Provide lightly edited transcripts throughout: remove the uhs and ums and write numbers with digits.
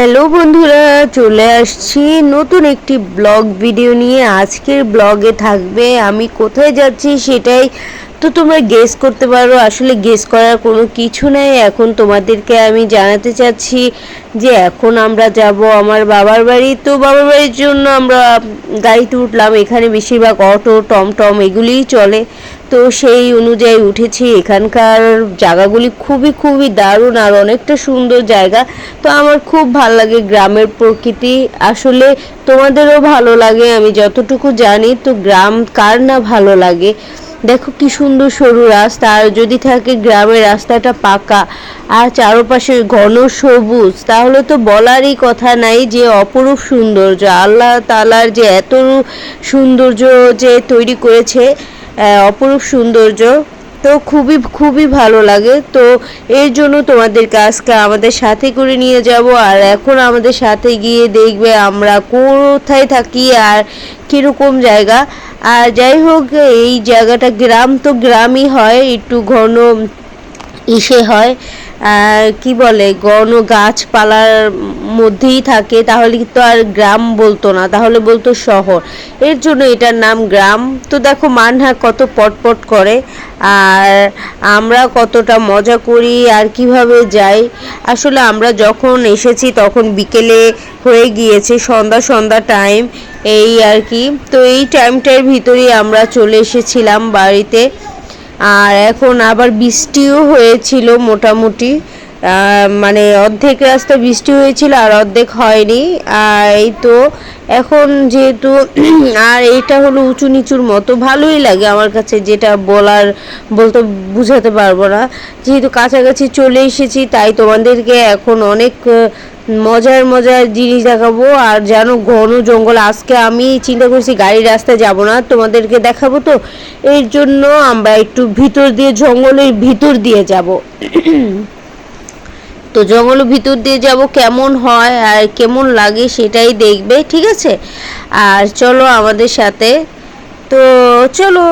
Hello বন্ধুরা, চলে আসছি নতুন একটি ব্লগ ভিডিও নিয়ে। আজকের ব্লগে থাকবে আমি কোথায় যাচ্ছি সেটাই তো তোমরা গেস করতে পারো। আসলে গেস করার কোনো কিছু নেই। এখন তোমাদেরকে আমি জানাতে চাচ্ছি যে এখন আমরা যাব আমার বাবার বাড়ি। তো বাবার বাড়ির জন্য আমরা গাড়িতে উঠলাম। এখানে বেশিরভাগ অটো টমটম এগুলিই চলে, তো সেই অনুযায়ী উঠেছি। এখানকার জায়গাগুলি খুবই দারুণ আর অনেকটা সুন্দর জায়গা। তো আমার খুব ভালো লাগে গ্রামের প্রকৃতি। আসলে তোমাদেরও ভালো লাগে আমি যতটুকু জানি। তো গ্রাম কার না ভালো লাগে। দেখো কি সুন্দর সরু রাস্তা, আর যদি থাকে গ্রামের রাস্তাটা পাকা আর চারপাশে ঘন সবুজ, তাহলে তো বলারই কথা নাই যে অপরূপ সৌন্দর্য। আল্লাহ তাআলার যে এত সৌন্দর্য যে তৈরি করেছে, অপরূপ সৌন্দর্য। তো খুবই ভালো লাগে। তো এর জন্য তোমাদেরকে আজকে আমাদের সাথে করে নিয়ে যাব। আর এখন আমাদের সাথে গিয়ে দেখবে আমরা কোথায় থাকি আর কীরকম জায়গা। আর যাই হোক, এই জায়গাটা গ্রাম তো গ্রামই হয়, একটু ঘন হয়, কি বলে, ঘন গাছপালার মধ্যেই থাকে। তাহলে তো আর গ্রাম বলতো না, তাহলে বলতো শহর। এর জন্য এটার নাম গ্রাম। তো দেখো মানহা কত পটপট করে আর আমরা কতটা মজা করি আর কিভাবে যাই। আসলে আমরা যখন এসেছি তখন বিকেলে হয়ে গিয়েছে, সন্ধ্যা টাইম এই আর কি। তো এই টাইমটার ভিতরেই আমরা চলে এসেছিলাম বাড়িতে। আর এখন আবার বৃষ্টিও হয়েছিল মোটামুটি, মানে অর্ধেক রাস্তা বৃষ্টি হয়েছিল আর অর্ধেক হয়নি। আর এই তো এখন যেহেতু আর এটা হলো উঁচু নিচুর মতো, ভালোই লাগে আমার কাছে, যেটা বলতে বুঝাতে পারবো না। যেহেতু কাছাকাছি চলে এসেছি তাই তোমাদেরকে এখন অনেক মজার জিনিস দেখাবো। আর যেন ঘন জঙ্গল, আজকে আমি চিন্তা করছি গাড়ির রাস্তায় যাব না, তোমাদেরকে দেখাবো। তো এর জন্য আমরা একটু ভিতর দিয়ে, জঙ্গলের ভিতর দিয়ে যাব। তো জঙ্গলের ভিতর দিয়ে যাব, কেমন হয় আর কেমন লাগে সেটাই দেখবে, ঠিক আছে? আর চলো আমাদের সাথে। তো চলো,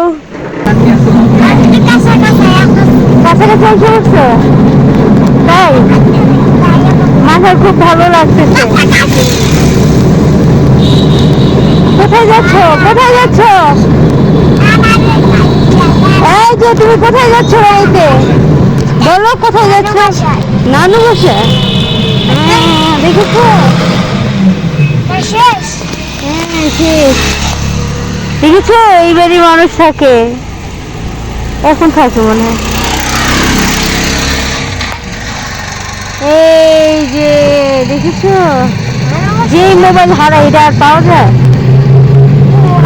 কাছাকাছি তাই মাথার খুব ভালো লাগতেছে। কোথায় যাচ্ছ? এই যে তুমি কোথায় যাচ্ছ? বাড়িতে বলো, কোথায় যাচ্ছ? নানু বসে দেখেছো? দেখেছো এই বাড়ির মানুষ থাকে, এখন থাকে মনে হয়। এই যে দেখেছো, যে মোবাইল হারাই এটা আর পাওয়া যায়?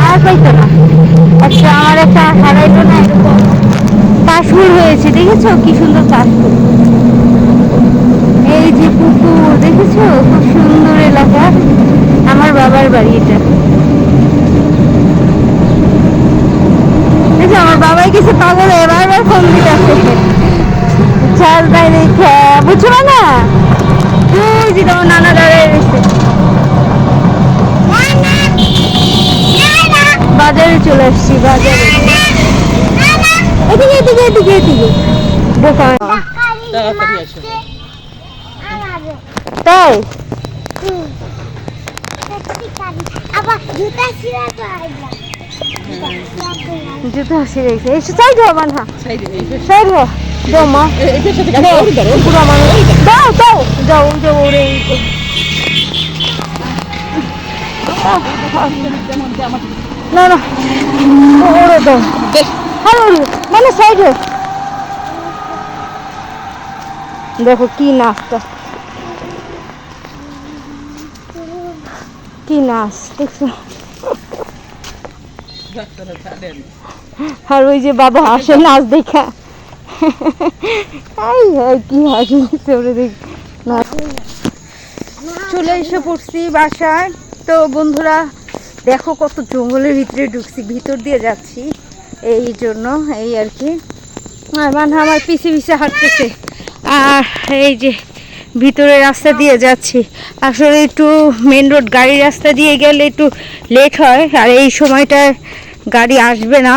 আর পাইতো না। আচ্ছা, আমার একটা হারাইলো না, কাশফুল হয়েছে, দেখেছো কি সুন্দর কাশফুল। এই যে পুকুর, দেখেছো খুব সুন্দর এলাকা। আমার বাবার বাড়ি এটা। দেখো আমার বাবাই কিছু পাগল এবার ফোন দিতে আসছে, চাল তাই দেখে বুঝছো না। তুই যে তোমার নানা দাঁড়িয়ে রয়েছে, বাজারে চলে আসছি, বাজারে। এদিকে তাই জুতো ছিঁড়ে গেছে। এসে সাইড হো মানহা, সাইড হো। যাও মা, পুরো মানুষ যাও ওরে। না ওরে দাও, মানে সাইড হো। দেখো কি নাচটা, কি নাচ দেখছো। আর ওই যে বাবা হাসে নাচ দেখা, কি হাসি দেখ। চলে এসে পড়ছি বাসায়। তো বন্ধুরা দেখো কত জঙ্গলের ভিতরে ঢুকছি, ভিতর দিয়ে যাচ্ছি এই জন্য, এই আর কি। আর মানে আমার পিছে হাঁটতেছে। আর এই যে ভিতরে রাস্তা দিয়ে যাচ্ছি। আসলে একটু মেন রোড গাড়ির রাস্তা দিয়ে গেলে একটু লেট হয়, আর এই সময়টায় গাড়ি আসবে না,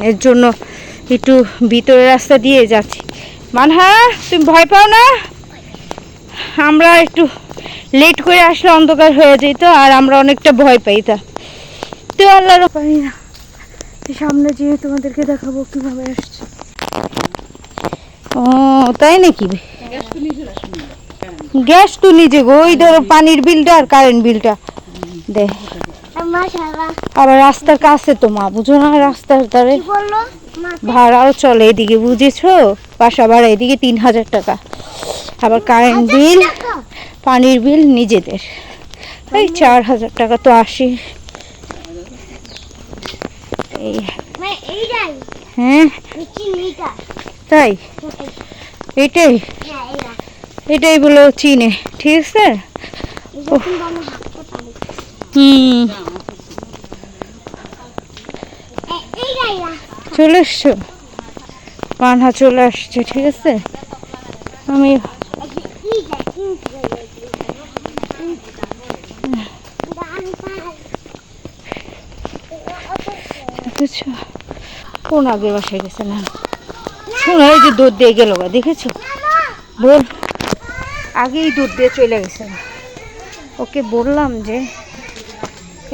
এর জন্য একটু ভিতরে রাস্তা দিয়ে যাচ্ছি। মানহা তুমি ভয় পাও না? আমরা একটু লেট করে আসলে অন্ধকার হয়ে যেত আর আমরা অনেকটা ভয় পাইতাম। তো আল্লাহর পারি না, সামনে যেয়ে তোমাদেরকে দেখাবো কিভাবে আসছে। ও তাই নাকি? গ্যাস তো নিজে গো, ওই ধরো পানির বিলটা আর কারেন্ট বিলটা দে। আবার রাস্তার কাছে তো মা, বুঝো না, রাস্তার ধারে ভাড়াও চলে এদিকে, বুঝেছো? বাসা ভাড়া এদিকে 3000 টাকা, আবার কারেন্ট বিল পানির বিল নিজেদের এই 4000 টাকা তো আসে। হ্যাঁ তাই, এটাই এটাই বলো চিনে, ঠিক আছে। চলে এসছো, মানহা চলে আসছে, ঠিক আছে। আমি কোন আগে বাসায় গেছে না, শোনো এই যে দুধ দিয়ে গেল, দেখেছো? বল, আগেই দুধ দিয়ে চলে গেছে। ওকে বললাম যে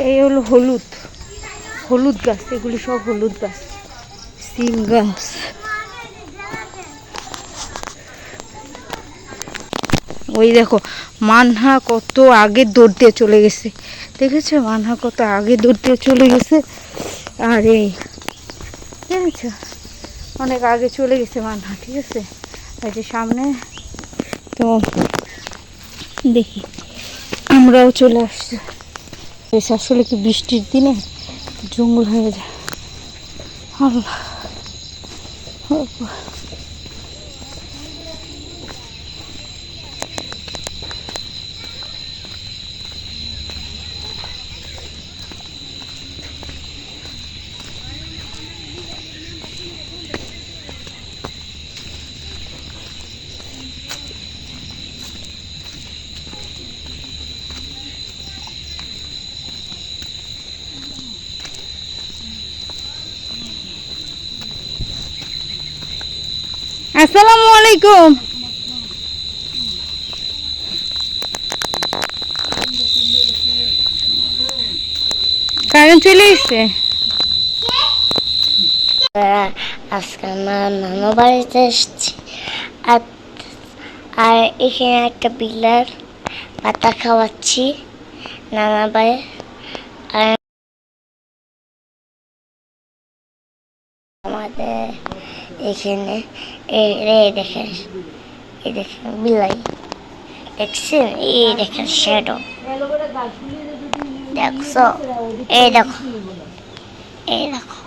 এই হলো হলুদ, হলুদ গাছ, এগুলি সব হলুদ গাছ, সিম গাছ। ওই দেখো মানহা কত আগে দৌড় দিয়ে চলে গেছে, দেখেছো? মানহা কত আগে দৌড় দিয়ে চলে গেছে। আর এই দেখেছো, অনেক আগে চলে গেছে মানহা, ঠিক আছে। এই যে সামনে তো দেখি আমরাও চলে আসছি। আসলে কি বৃষ্টির দিনে জঙ্গল হয়ে যায়। আল্লাহ, আসসালামু আলাইকুম। কারেন্ট চলে এসছে। আজকে আমার নানু বাড়িতে এসেছি, আর আর এখানে একটা বিড়াল পাতা খাওয়াচ্ছি নানা বাড়ি। আর আমাদের এখানে এই দেখেন বিলাই দেখছেন, এই দেখেন শ্যাডো দেখছো, এই দেখো, এই দেখো।